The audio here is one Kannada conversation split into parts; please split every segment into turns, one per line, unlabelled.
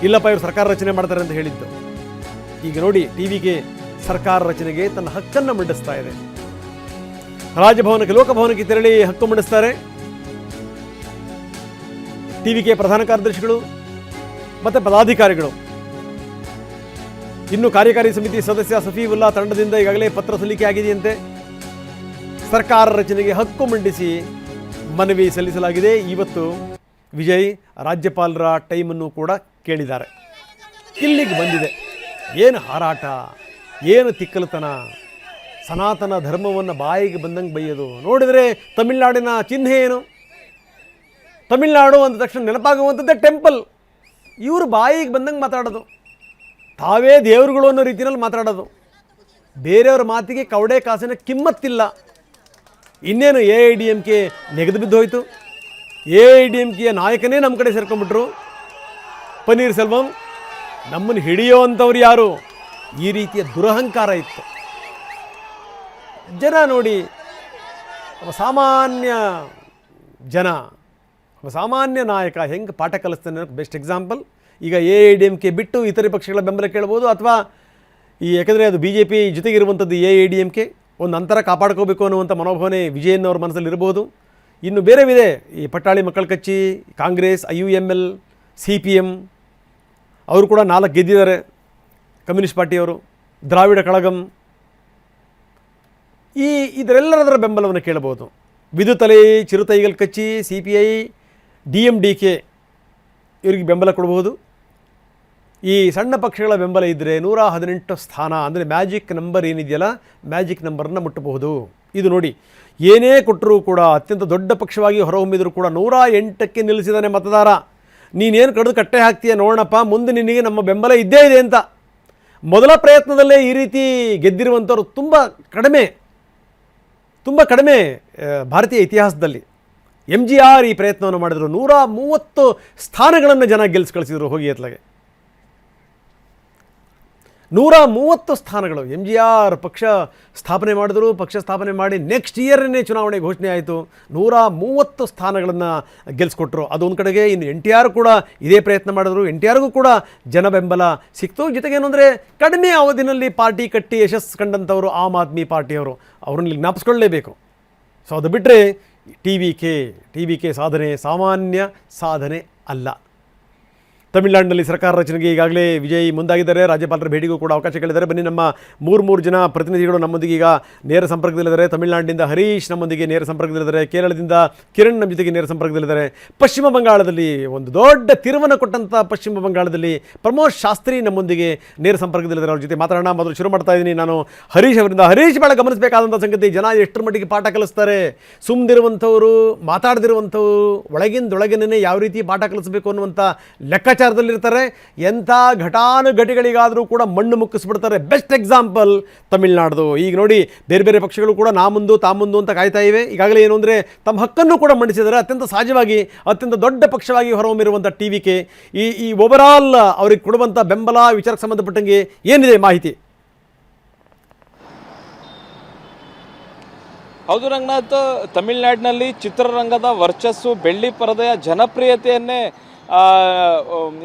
ಇಲ್ಲಪ್ಪ ಇವರು ಸರ್ಕಾರ ರಚನೆ ಮಾಡ್ತಾರೆ ಅಂತ ಹೇಳಿದ್ದು. ಈಗ ನೋಡಿ, ಟಿವಿಗೆ ಸರ್ಕಾರ ರಚನೆಗೆ ತನ್ನ ಹಕ್ಕನ್ನು ಮಂಡಿಸ್ತಾ ಇದೆ. ರಾಜಭವನಕ್ಕೆ, ಲೋಕಭವನಕ್ಕೆ ತೆರಳಿ ಹಕ್ಕು ಮಂಡಿಸ್ತಾರೆ. ಟಿವಿಗೆ ಪ್ರಧಾನ ಕಾರ್ಯದರ್ಶಿಗಳು ಮತ್ತು ಪದಾಧಿಕಾರಿಗಳು. ಇನ್ನು ಕಾರ್ಯಕಾರಿ ಸಮಿತಿ ಸದಸ್ಯ ಸಫೀವುಲ್ಲಾ ತಂಡದಿಂದ ಈಗಾಗಲೇ ಪತ್ರ ಸಲ್ಲಿಕೆ ಆಗಿದೆಯಂತೆ. ಸರ್ಕಾರ ರಚನೆಗೆ ಹಕ್ಕು ಮಂಡಿಸಿ ಮನವಿ ಸಲ್ಲಿಸಲಾಗಿದೆ. ಇವತ್ತು ವಿಜಯ್ ರಾಜ್ಯಪಾಲರ ಟೈಮನ್ನು ಕೂಡ ಕೇಳಿದ್ದಾರೆ. ಇಲ್ಲಿಗೆ ಬಂದಿದೆ. ಏನು ಹಾರಾಟ, ಏನು ತಿಕ್ಕಲತನ, ಸನಾತನ ಧರ್ಮವನ್ನು ಬಾಯಿಗೆ ಬಂದಂಗೆ ಬೈಯೋದು. ನೋಡಿದರೆ ತಮಿಳುನಾಡಿನ ಚಿಹ್ನೆ ಏನು? ತಮಿಳುನಾಡು ಅಂದ ತಕ್ಷಣ ನೆನಪಾಗುವಂಥದ್ದೇ ಟೆಂಪಲ್. ಇವರು ಬಾಯಿಗೆ ಬಂದಂಗೆ ಮಾತಾಡೋದು, ತಾವೇ ದೇವರುಗಳು ಅನ್ನೋ ರೀತಿಯಲ್ಲಿ ಮಾತಾಡೋದು. ಬೇರೆಯವ್ರ ಮಾತಿಗೆ ಕವಡೆ ಕಾಸಿನ ಕಿಮ್ಮತ್ತಿಲ್ಲ. ಇನ್ನೇನು AIADMK ನೆಗೆದು ಬಿದ್ದು ಹೋಯಿತು. AIADMKಯ ನಾಯಕನೇ ನಮ್ಮ ಕಡೆ ಸೇರ್ಕೊಂಡ್ಬಿಟ್ರು. ಪನ್ನೀರ್ ಸೆಲ್ವಂ, ನಮ್ಮನ್ನು ಹಿಡಿಯೋ ಅಂಥವ್ರು ಯಾರು? ಈ ರೀತಿಯ ದುರಹಂಕಾರ ಇತ್ತು. ಜನ ನೋಡಿ, ಒಬ್ಬ ಸಾಮಾನ್ಯ ಜನ, ಒಬ್ಬ ಸಾಮಾನ್ಯ ನಾಯಕ ಹೆಂಗೆ ಪಾಠ ಕಲಿಸ್ತಾನೆ ಬೆಸ್ಟ್ ಎಕ್ಸಾಂಪಲ್. ಈಗ AIADMK ಬಿಟ್ಟು ಇತರೆ ಪಕ್ಷಗಳ ಬೆಂಬಲ ಕೇಳ್ಬೋದು, ಅಥವಾ ಯಾಕಂದರೆ ಅದು BJP ಜೊತೆಗಿರುವಂಥದ್ದು AIADMK ಒಂದು ಅಂತರ ಕಾಪಾಡ್ಕೋಬೇಕು ಅನ್ನುವಂಥ ಮನೋಭಾವನೆ ವಿಜಯನ್ ಅವ್ರ ಮನಸ್ಸಲ್ಲಿ ಇರ್ಬೋದು. ಇನ್ನು ಬೇರೆವಿದೆ, ಈ ಪಟ್ಟಾಳಿ ಮಕ್ಕಳ ಕಚ್ಚಿ, ಕಾಂಗ್ರೆಸ್, IUML, CPM ಅವರು ಕೂಡ 4 ಗೆದ್ದಿದ್ದಾರೆ. ಕಮ್ಯುನಿಸ್ಟ್ ಪಾರ್ಟಿಯವರು, ದ್ರಾವಿಡ ಕಳಗಂ, ಇದರೆಲ್ಲರದರ ಬೆಂಬಲವನ್ನು ಕೇಳಬಹುದು. ವಿದುತಲೆ, ಚಿರುತೈಗಲ್ ಕಚ್ಚಿ, CPI, DMDK ಇವರಿಗೆ ಬೆಂಬಲ ಕೊಡಬಹುದು. ಈ ಸಣ್ಣ ಪಕ್ಷಗಳ ಬೆಂಬಲ ಇದ್ದರೆ 118 ಸ್ಥಾನ ಅಂದರೆ ಮ್ಯಾಜಿಕ್ ನಂಬರ್ ಏನಿದೆಯಲ್ಲ, ಮ್ಯಾಜಿಕ್ ನಂಬರನ್ನು ಮುಟ್ಟಬಹುದು. ಇದು ನೋಡಿ, ಏನೇ ಕೊಟ್ಟರೂ ಕೂಡ, ಅತ್ಯಂತ ದೊಡ್ಡ ಪಕ್ಷವಾಗಿ ಹೊರಹೊಮ್ಮಿದರೂ ಕೂಡ 108ಕ್ಕೆ ನಿಲ್ಲಿಸಿದಾನೆ ಮತದಾರ. ನೀನೇನು ಕಡಿದು ಕಟ್ಟೆ ಹಾಕ್ತೀಯ ನೋಡೋಣಪ್ಪ, ಮುಂದೆ ನಿನಗೆ ನಮ್ಮ ಬೆಂಬಲ ಇದ್ದೇ ಇದೆ ಅಂತ. ಮೊದಲ ಪ್ರಯತ್ನದಲ್ಲೇ ಈ ರೀತಿ ಗೆದ್ದಿರುವಂಥವ್ರು ತುಂಬ ಕಡಿಮೆ ಭಾರತೀಯ ಇತಿಹಾಸದಲ್ಲಿ. MGR ಈ ಪ್ರಯತ್ನವನ್ನು ಮಾಡಿದರು. 130 ಸ್ಥಾನಗಳನ್ನು ಜನ ಗೆಲ್ಲಿಸಿ ಕಳಿಸಿದರು. ಹೋಗಿ ಎತ್ಲಾಗೆ 130 ಸ್ಥಾನಗಳು. MGR ಪಕ್ಷ ಸ್ಥಾಪನೆ ಮಾಡಿದ್ರು. ಪಕ್ಷ ಸ್ಥಾಪನೆ ಮಾಡಿ ನೆಕ್ಸ್ಟ್ ಇಯರ್ನೇ ಚುನಾವಣೆ ಘೋಷಣೆ ಆಯಿತು. 130 ಸ್ಥಾನಗಳನ್ನು ಗೆಲ್ಲಿಸ್ಕೊಟ್ರು. ಅದೊಂದು ಕಡೆಗೆ. ಇನ್ನು NTR ಕೂಡ ಇದೇ ಪ್ರಯತ್ನ ಮಾಡಿದ್ರು. NTRಗೂ ಕೂಡ ಜನ ಬೆಂಬಲ ಸಿಕ್ತು. ಜೊತೆಗೇನು ಅಂದರೆ, ಕಡಿಮೆ ಅವಧಿನಲ್ಲಿ ಪಾರ್ಟಿ ಕಟ್ಟಿ ಯಶಸ್ಸು ಕಂಡಂಥವರು ಆಮ್ ಆದ್ಮಿ ಪಾರ್ಟಿಯವರು, ಅವ್ರನ್ನ ಜ್ಞಾಪಿಸ್ಕೊಳ್ಳೇಬೇಕು. ಸೊ ಅದು ಬಿಟ್ಟರೆ TVK ಸಾಧನೆ ಸಾಮಾನ್ಯ ಸಾಧನೆ ಅಲ್ಲ. ತಮಿಳುನಾಡಿನಲ್ಲಿ ಸರ್ಕಾರ ರಚನೆಗೆ ಈಗಾಗಲೇ ವಿಜಯ್ ಮುಂದಾಗಿದ್ದಾರೆ. ರಾಜ್ಯಪಾಲರ ಭೇಟಿಗೂ ಕೂಡ ಅವಕಾಶ ಕೇಳಿದ್ದಾರೆ. ಬನ್ನಿ, ನಮ್ಮ ಮೂರು ಜನ ಪ್ರತಿನಿಧಿಗಳು ನಮ್ಮೊಂದಿಗೆ ಈಗ ನೇರ ಸಂಪರ್ಕದಲ್ಲಿದ್ದಾರೆ. ತಮಿಳುನಾಡಿನಿಂದ ಹರೀಶ್ ನಮ್ಮೊಂದಿಗೆ ನೇರ ಸಂಪರ್ಕದಲ್ಲಿದ್ದಾರೆ. ಕೇರಳದಿಂದ ಕಿರಣ್ ನಮ್ಮ ಜೊತೆಗೆ ನೇರ ಸಂಪರ್ಕದಲ್ಲಿದ್ದಾರೆ. ಪಶ್ಚಿಮ ಬಂಗಾಳದಲ್ಲಿ ಒಂದು ದೊಡ್ಡ ತಿರುವನ್ನು ಕೊಟ್ಟಂಥ ಪಶ್ಚಿಮ ಬಂಗಾಳದಲ್ಲಿ ಪ್ರಮೋದ್ ಶಾಸ್ತ್ರಿ ನಮ್ಮೊಂದಿಗೆ ನೇರ ಸಂಪರ್ಕದಲ್ಲಿದ್ದಾರೆ. ಅವ್ರ ಜೊತೆ ಮಾತಾಡೋಣ. ಮೊದಲು ಶುರು ಮಾಡ್ತಾ ಇದ್ದೀನಿ ನಾನು ಹರೀಶ್ ಅವರಿಂದ. ಹರೀಶ್, ಭಾಳ ಗಮನಿಸಬೇಕಾದಂಥ ಸಂಗತಿ, ಜನ ಎಷ್ಟರ ಮಟ್ಟಿಗೆ ಪಾಠ ಕಲಿಸ್ತಾರೆ. ಸುಮ್ಮನಿರುವಂಥವರು, ಮಾತಾಡದಿರುವಂಥವ್ರು, ಒಳಗಿಂದೊಳಗೇನೆ ಯಾವ ರೀತಿ ಪಾಠ ಕಲಿಸಬೇಕು ಅನ್ನುವಂಥ ಲೆಕ್ಕಾಚಾರದಲ್ಲಿರ್ತಾರೆ. ಎಂಥ ಘಟಾನುಘಟಿಗಳಿಗಾದರೂ ಕೂಡ ಮಣ್ಣು ಮುಕ್ಕಿಸ್ಬಿಡ್ತಾರೆ. Best example ತಮಿಳುನಾಡ್ದು. ಈಗ ನೋಡಿ, ಬೇರೆ ಬೇರೆ ಪಕ್ಷಗಳು ಕೂಡ ನಾ ಮುಂದು ಅಂತ ಕಾಯ್ತಾ ಇವೆ. ಈಗಾಗಲೇ ಏನು ಅಂದರೆ, ತಮ್ಮ ಹಕ್ಕನ್ನು ಕೂಡ ಮಂಡಿಸಿದ್ದಾರೆ. ಅತ್ಯಂತ ಸಹಜವಾಗಿ, ಅತ್ಯಂತ ದೊಡ್ಡ ಪಕ್ಷವಾಗಿ ಹೊರಹೊಮ್ಮಿರುವಂಥ TVK ಈ ಓವರಾಲ್ ಅವ್ರಿಗೆ ಕೊಡುವಂಥ ಬೆಂಬಲ ವಿಚಾರಕ್ಕೆ ಸಂಬಂಧಪಟ್ಟಂಗೆ ಏನಿದೆ ಮಾಹಿತಿ?
ಹೌದು ರಂಗನಾಥ್, ತಮಿಳುನಾಡಿನಲ್ಲಿ ಚಿತ್ರರಂಗದ ವರ್ಚಸ್ಸು, ಬೆಳ್ಳಿ ಪರದೆಯ ಜನಪ್ರಿಯತೆಯನ್ನೇ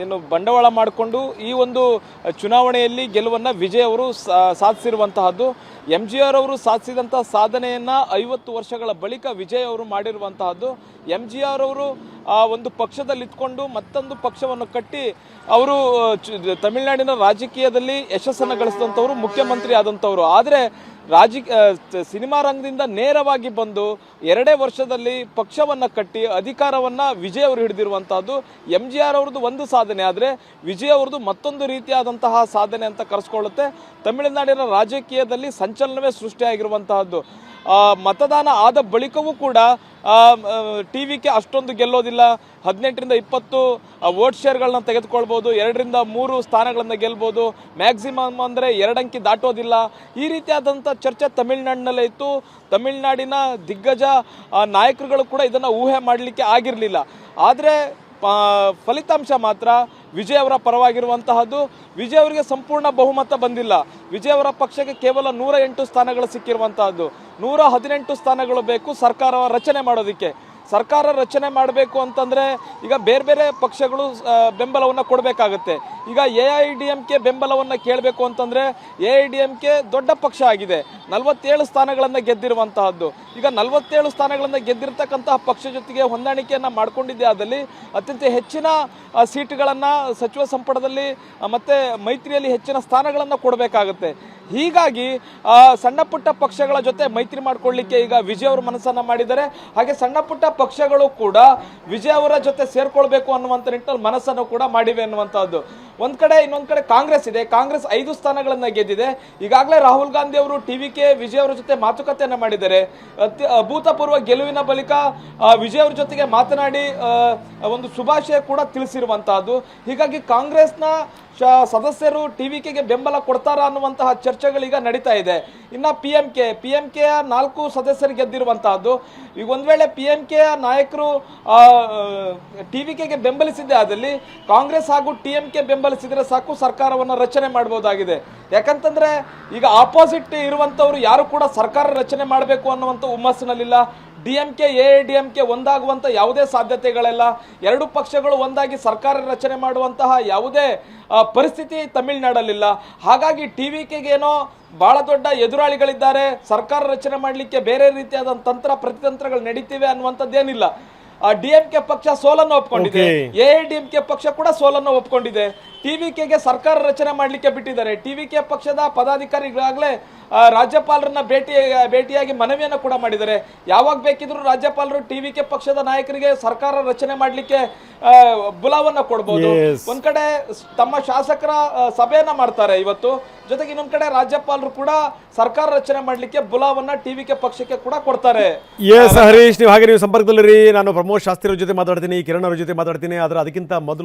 ಏನು ಬಂಡವಾಳ ಮಾಡಿಕೊಂಡು ಈ ಒಂದು ಚುನಾವಣೆಯಲ್ಲಿ ಗೆಲುವನ್ನು ವಿಜಯ್ ಅವರು ಸಾಧಿಸಿರುವಂತಹದ್ದು. MGR ಅವರು ಸಾಧಿಸಿದಂಥ ಸಾಧನೆಯನ್ನು 50 ವರ್ಷಗಳ ಬಳಿಕ ವಿಜಯ್ ಅವರು ಮಾಡಿರುವಂತಹದ್ದು. MGR ಅವರು ಒಂದು ಪಕ್ಷದಲ್ಲಿ ಇದ್ಕೊಂಡು ಮತ್ತೊಂದು ಪಕ್ಷವನ್ನು ಕಟ್ಟಿ ಅವರು ತಮಿಳುನಾಡಿನ ರಾಜಕೀಯದಲ್ಲಿ ಯಶಸ್ಸನ್ನು ಗಳಿಸಿದಂಥವ್ರು, ಮುಖ್ಯಮಂತ್ರಿ ಆದಂಥವ್ರು. ಆದರೆ ಸಿನಿಮಾ ರಂಗದಿಂದ ನೇರವಾಗಿ ಬಂದು 2 ವರ್ಷದಲ್ಲಿ ಪಕ್ಷವನ್ನು ಕಟ್ಟಿ ಅಧಿಕಾರವನ್ನು ವಿಜಯ್ ಅವರು ಹಿಡಿದಿರುವಂತಹದ್ದು. MGR ಅವ್ರದ್ದು ಒಂದು ಸಾಧನೆ ಆದರೆ ವಿಜಯ್ ಅವ್ರದ್ದು ಮತ್ತೊಂದು ರೀತಿಯಾದಂತಹ ಸಾಧನೆ ಅಂತ ಕರೆಸ್ಕೊಳ್ಳುತ್ತೆ. ತಮಿಳುನಾಡಿನ ರಾಜಕೀಯದಲ್ಲಿ ಸಂಚಲನವೇ ಸೃಷ್ಟಿಯಾಗಿರುವಂತಹದ್ದು. ಮತದಾನ ಆದ ಬಳಿಕವೂ ಕೂಡ TVK ಅಷ್ಟೊಂದು ಗೆಲ್ಲೋದಿಲ್ಲ. 18ರಿಂದ 20 ವೋಟ್ ಶೇರ್ಗಳನ್ನ ತೆಗೆದುಕೊಳ್ಬೋದು. 2ರಿಂದ 3 ಸ್ಥಾನಗಳನ್ನು ಗೆಲ್ಬೋದು. ಮ್ಯಾಕ್ಸಿಮಮ್ ಅಂದರೆ 2 ಅಂಕಿ ದಾಟೋದಿಲ್ಲ. ಈ ರೀತಿಯಾದಂಥ ಚರ್ಚೆ ತಮಿಳುನಾಡಿನಲ್ಲೇ ಇತ್ತು. ತಮಿಳುನಾಡಿನ ದಿಗ್ಗಜ ನಾಯಕರುಗಳು ಕೂಡ ಇದನ್ನು ಊಹೆ ಮಾಡಲಿಕ್ಕೆ ಆಗಿರಲಿಲ್ಲ. ಆದರೆ ಫಲಿತಾಂಶ ಮಾತ್ರ ವಿಜಯ್ ಅವರ ಪರವಾಗಿರುವಂತಹದ್ದು. ವಿಜಯ್ ಅವರಿಗೆ ಸಂಪೂರ್ಣ ಬಹುಮತ ಬಂದಿಲ್ಲ. ವಿಜಯ್ ಅವರ ಪಕ್ಷಕ್ಕೆ ಕೇವಲ 108 ಸ್ಥಾನಗಳು ಸಿಕ್ಕಿರುವಂತಹದ್ದು. 118 ಸ್ಥಾನಗಳು ಬೇಕು ಸರ್ಕಾರ ರಚನೆ ಮಾಡೋದಕ್ಕೆ. ಸರ್ಕಾರ ರಚನೆ ಮಾಡಬೇಕು ಅಂತಂದ್ರೆ ಈಗ ಬೇರೆ ಬೇರೆ ಪಕ್ಷಗಳು ಬೆಂಬಲವನ್ನು ಕೊಡಬೇಕಾಗುತ್ತೆ. ಈಗ AIADMK ಬೆಂಬಲವನ್ನು ಕೇಳಬೇಕು ಅಂತಂದ್ರೆ AIADMK ದೊಡ್ಡ ಪಕ್ಷ ಆಗಿದೆ, 47 ಸ್ಥಾನಗಳನ್ನು ಗೆದ್ದಿರುವಂತಹದ್ದು. ಈಗ 47 ಸ್ಥಾನಗಳನ್ನು ಗೆದ್ದಿರ್ತಕ್ಕಂತಹ ಪಕ್ಷ ಜೊತೆಗೆ ಹೊಂದಾಣಿಕೆಯನ್ನ ಮಾಡ್ಕೊಂಡಿದ್ದೆ ಆದಲ್ಲಿ ಅತ್ಯಂತ ಹೆಚ್ಚಿನ ಸೀಟ್ಗಳನ್ನು ಸಚಿವ ಸಂಪುಟದಲ್ಲಿ ಮತ್ತೆ ಮೈತ್ರಿಯಲ್ಲಿ ಹೆಚ್ಚಿನ ಸ್ಥಾನಗಳನ್ನು ಕೊಡಬೇಕಾಗುತ್ತೆ. ಹೀಗಾಗಿ ಸಣ್ಣ ಪುಟ್ಟ ಪಕ್ಷಗಳ ಜೊತೆ ಮೈತ್ರಿ ಮಾಡ್ಕೊಳ್ಳಿಕ್ಕೆ ಈಗ ವಿಜಯ್ ಅವರು ಮನಸ್ಸನ್ನ ಮಾಡಿದ್ದಾರೆ. ಹಾಗೆ ಸಣ್ಣ ಪುಟ್ಟ ಪಕ್ಷಗಳು ಕೂಡ ವಿಜಯ್ ಅವರ ಜೊತೆ ಸೇರ್ಕೊಳ್ಬೇಕು ಅನ್ನುವಂಥ ನಿಟ್ಟಿನಲ್ಲಿ ಮನಸ್ಸನ್ನು ಕೂಡ ಮಾಡಿವೆ ಅನ್ನುವಂಥದ್ದು ಒಂದ್ ಕಡೆ. ಇನ್ನೊಂದ್ ಕಡೆ ಕಾಂಗ್ರೆಸ್ ಇದೆ, ಕಾಂಗ್ರೆಸ್ 5 ಸ್ಥಾನಗಳನ್ನ ಗೆದ್ದಿದೆ. ಈಗಾಗಲೇ ರಾಹುಲ್ ಗಾಂಧಿ ಅವರು TVK ವಿಜಯ್ ಅವರ ಜೊತೆ ಮಾತುಕತೆಯನ್ನ ಮಾಡಿದ್ದಾರೆ. ಅಭೂತಪೂರ್ವ ಗೆಲುವಿನ ಬಳಿಕ ವಿಜಯ್ ಅವರ ಜೊತೆಗೆ ಮಾತನಾಡಿ ಒಂದು ಶುಭಾಶಯ ಕೂಡ ತಿಳಿಸಿರುವಂತಹದ್ದು. ಹೀಗಾಗಿ ಕಾಂಗ್ರೆಸ್ನ ಸದಸ್ಯರು TVKಗೆ ಬೆಂಬಲ ಕೊಡ್ತಾರ ಅನ್ನುವಂತಹ ಚರ್ಚೆಗಳೀಗ ನಡೀತಾ ಇದೆ. ಇನ್ನ PMK 4 ಸದಸ್ಯರು ಗೆದ್ದಿರುವಂತಹದ್ದು. ಈಗ ಒಂದ್ ವೇಳೆ PMK ನಾಯಕರು TVKಗೆ ಬೆಂಬಲಿಸಿದ್ದೆ ಆದಲ್ಲಿ ಕಾಂಗ್ರೆಸ್ ಹಾಗೂ TMK ಬೆಂಬಲಿಸಿದ್ರೆ ಸಾಕು, ಸರ್ಕಾರವನ್ನು ರಚನೆ ಮಾಡಬಹುದಾಗಿದೆ. ಯಾಕಂತಂದ್ರೆ ಈಗ ಆಪೋಸಿಟ್ ಇರುವಂತವ್ರು ಯಾರು ಕೂಡ ಸರ್ಕಾರ ರಚನೆ ಮಾಡಬೇಕು ಅನ್ನುವಂಥ ಹುಮ್ಮಸ್ಸಿನಲ್ಲಿಲ್ಲ. DMK AIADMK ಒಂದಾಗುವಂತ ಯಾವುದೇ ಸಾಧ್ಯತೆಗಳೆಲ್ಲ, ಎರಡು ಪಕ್ಷಗಳು ಒಂದಾಗಿ ಸರ್ಕಾರ ರಚನೆ ಮಾಡುವಂತಹ ಯಾವುದೇ ಪರಿಸ್ಥಿತಿ ತಮಿಳುನಾಡಲ್ಲಿಲ್ಲ. ಹಾಗಾಗಿ TVKಗೆ ಏನೋ ಬಹಳ ದೊಡ್ಡ ಎದುರಾಳಿಗಳಿದ್ದಾರೆ, ಸರ್ಕಾರ ರಚನೆ ಮಾಡಲಿಕ್ಕೆ ಬೇರೆ ರೀತಿಯಾದ ತಂತ್ರ ಪ್ರತಿತಂತ್ರಗಳು ನಡೀತಿವೆ ಅನ್ನುವಂಥದ್ದೇನಿಲ್ಲ. DMK ಪಕ್ಷ ಸೋಲನ್ನು ಒಪ್ಕೊಂಡಿದೆ, AIADMK ಪಕ್ಷ ಕೂಡ ಸೋಲನ್ನು ಒಪ್ಕೊಂಡಿದೆ. TVKಗೆ ಸರ್ಕಾರ ರಚನೆ ಮಾಡಲಿಕ್ಕೆ ಬಿಟ್ಟಿದ್ದಾರೆ. TVK ಪಕ್ಷದ ಪದಾಧಿಕಾರಿಗಳಾಗಲೇ ರಾಜ್ಯಪಾಲರನ್ನ ಭೇಟಿಯಾಗಿ ಮನವಿಯನ್ನು ಕೂಡ ಮಾಡಿದ್ದಾರೆ. ಯಾವಾಗ ಬೇಕಿದ್ರು ರಾಜ್ಯಪಾಲರು TVK ಪಕ್ಷದ ನಾಯಕರಿಗೆ ಸರ್ಕಾರ ರಚನೆ ಮಾಡಲಿಕ್ಕೆ ಬುಲಾವನ್ನ ಕೊಡಬಹುದು. ಒಂದ್ ಕಡೆ ತಮ್ಮ ಶಾಸಕರ ಸಭೆಯನ್ನ ಮಾಡ್ತಾರೆ ಇವತ್ತು, ಜೊತೆಗೆ ಇನ್ನೊಂದ್ ಕಡೆ ರಾಜ್ಯಪಾಲರು ಕೂಡ ಸರ್ಕಾರ ರಚನೆ ಮಾಡಲಿಕ್ಕೆ ಬುಲಾವನ್ನ TVK ಪಕ್ಷಕ್ಕೆ ಕೂಡ ಕೊಡ್ತಾರೆ.
ಹರೀಶ್, ನೀವು ಸಂಪರ್ಕದಲ್ಲಿರಿ. ನಾನು ಪ್ರಮೋದ್ ಶಾಸ್ತ್ರಿ ಅವ್ರ ಜೊತೆ ಮಾತಾಡ್ತೀನಿ, ಕಿರಣ್ ಅವ್ರ ಜೊತೆ ಮಾತಾಡ್ತೀನಿ. ಆದ್ರೆ ಅದಕ್ಕಿಂತ ಮೊದಲು